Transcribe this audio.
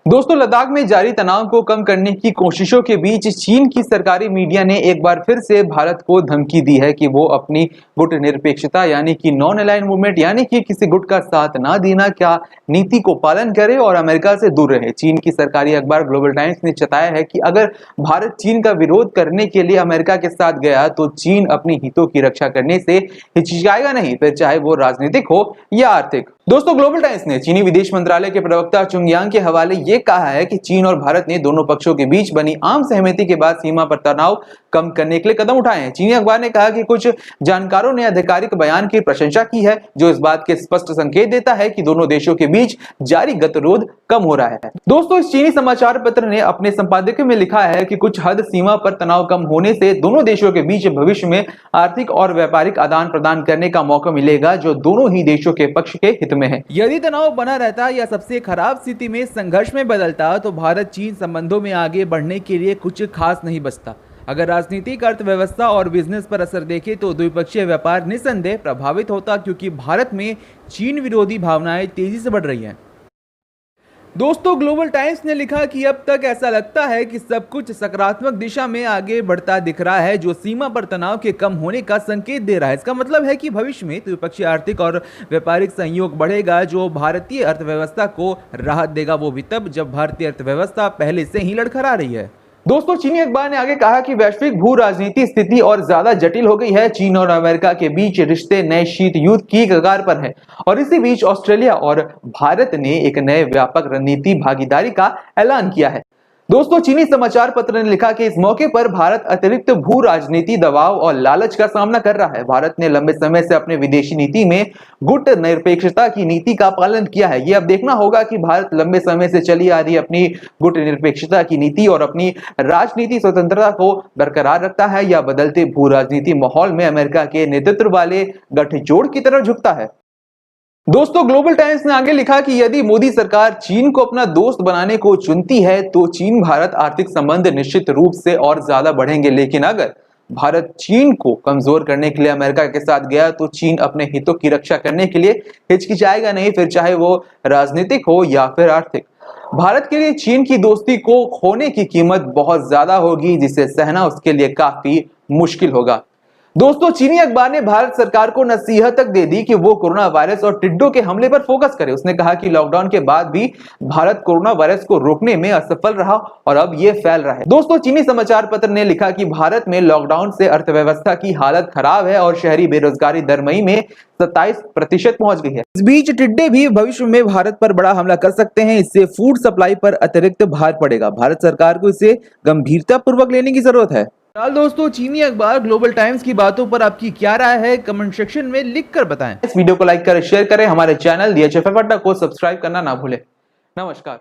दोस्तों, लद्दाख में जारी तनाव को कम करने की कोशिशों के बीच चीन की सरकारी मीडिया ने एक बार फिर से भारत को धमकी दी है कि वो अपनी गुट निरपेक्षता यानी कि नॉन अलाइंड मूवमेंट यानी कि किसी गुट का साथ ना देना क्या नीति को पालन करे और अमेरिका से दूर रहे। चीन की सरकारी अखबार ग्लोबल टाइम्स ने बताया है कि अगर भारत चीन का विरोध करने के लिए अमेरिका के साथ गया तो चीन अपनी हितों की रक्षा करने से हिचकिचाएगा नहीं, फिर चाहे वो राजनीतिक हो या आर्थिक। दोस्तों, ग्लोबल टाइम्स ने चीनी विदेश मंत्रालय के प्रवक्ता चुंगयांग के हवाले ये कहा है कि चीन और भारत ने दोनों पक्षों के बीच बनी आम सहमति के बाद सीमा पर तनाव कम करने के लिए कदम उठाए हैं। चीनी अखबार ने कहा कि कुछ जानकारों ने आधिकारिक बयान की प्रशंसा की है, जो इस बात के स्पष्ट संकेत देता है कि दोनों देशों के बीच जारी गतिरोध कम हो रहा है। दोस्तों, इस चीनी समाचार पत्र ने अपने संपादकीय में लिखा है कि कुछ हद सीमा पर तनाव कम होने से दोनों देशों के बीच भविष्य में आर्थिक और व्यापारिक आदान प्रदान करने का मौका मिलेगा, जो दोनों ही देशों के पक्ष के हित में है। यदि तनाव बना रहता या सबसे खराब स्थिति में संघर्ष में बदलता तो भारत चीन संबंधों में आगे बढ़ने के लिए कुछ खास नहीं बचता। अगर राजनीतिक, अर्थव्यवस्था और बिजनेस पर असर देखें तो द्विपक्षीय व्यापार निस्संदेह प्रभावित होता, क्योंकि भारत में चीन विरोधी भावनाएं तेजी से बढ़ रही हैं। दोस्तों, ग्लोबल टाइम्स ने लिखा कि अब तक ऐसा लगता है कि सब कुछ सकारात्मक दिशा में आगे बढ़ता दिख रहा है, जो सीमा पर तनाव के कम होने का संकेत दे रहा है। इसका मतलब है कि भविष्य में द्विपक्षीय आर्थिक और व्यापारिक सहयोग बढ़ेगा, जो भारतीय अर्थव्यवस्था को राहत देगा, वो भी तब जब भारतीय अर्थव्यवस्था पहले से ही लड़खड़ा रही है। दोस्तों, चीनी अखबार ने आगे कहा कि वैश्विक भू राजनीति स्थिति और ज्यादा जटिल हो गई है। चीन और अमेरिका के बीच रिश्ते नए शीत युद्ध की कगार पर है और इसी बीच ऑस्ट्रेलिया और भारत ने एक नए व्यापक रणनीति भागीदारी का ऐलान किया है। दोस्तों, चीनी समाचार पत्र ने लिखा कि इस मौके पर भारत अतिरिक्त भू राजनीति दबाव और लालच का सामना कर रहा है। भारत ने लंबे समय से अपने विदेशी नीति में गुट निरपेक्षता की नीति का पालन किया है। ये अब देखना होगा कि भारत लंबे समय से चली आ रही अपनी गुट निरपेक्षता की नीति और अपनी राजनीति स्वतंत्रता को बरकरार रखता है या बदलते भू राजनीति माहौल में अमेरिका के नेतृत्व वाले गठजोड़ की तरफ झुकता है। दोस्तों, ग्लोबल टाइम्स ने आगे लिखा कि यदि मोदी सरकार चीन को अपना दोस्त बनाने को चुनती है तो चीन भारत आर्थिक संबंध निश्चित रूप से और ज्यादा बढ़ेंगे, लेकिन अगर भारत चीन को कमजोर करने के लिए अमेरिका के साथ गया तो चीन अपने हितों की रक्षा करने के लिए हिचकिचाएगा नहीं, फिर चाहे वो राजनीतिक हो या फिर आर्थिक। भारत के लिए चीन की दोस्ती को खोने की कीमत बहुत ज्यादा होगी, जिसे सहना उसके लिए काफी मुश्किल होगा। दोस्तों, चीनी अखबार ने भारत सरकार को नसीहत तक दे दी कि वो कोरोना वायरस और टिड्डों के हमले पर फोकस करे। उसने कहा कि लॉकडाउन के बाद भी भारत कोरोना वायरस को रोकने में असफल रहा और अब ये फैल रहा है। दोस्तों, चीनी समाचार पत्र ने लिखा कि भारत में लॉकडाउन से अर्थव्यवस्था की हालत खराब है और शहरी बेरोजगारी दर मई में 27% पहुंच गई है। इस बीच टिड्डे भी भविष्य में भारत पर बड़ा हमला कर सकते हैं। इससे फूड सप्लाई पर अतिरिक्त भार पड़ेगा। भारत सरकार को इसे गंभीरता पूर्वक लेने की जरूरत है। दोस्तों, चीनी अखबार ग्लोबल टाइम्स की बातों पर आपकी क्या राय है, कमेंट सेक्शन में लिखकर बताएं। इस वीडियो को लाइक करें, शेयर करें, हमारे चैनल DHFF अड्डा को सब्सक्राइब करना ना भूलें। नमस्कार।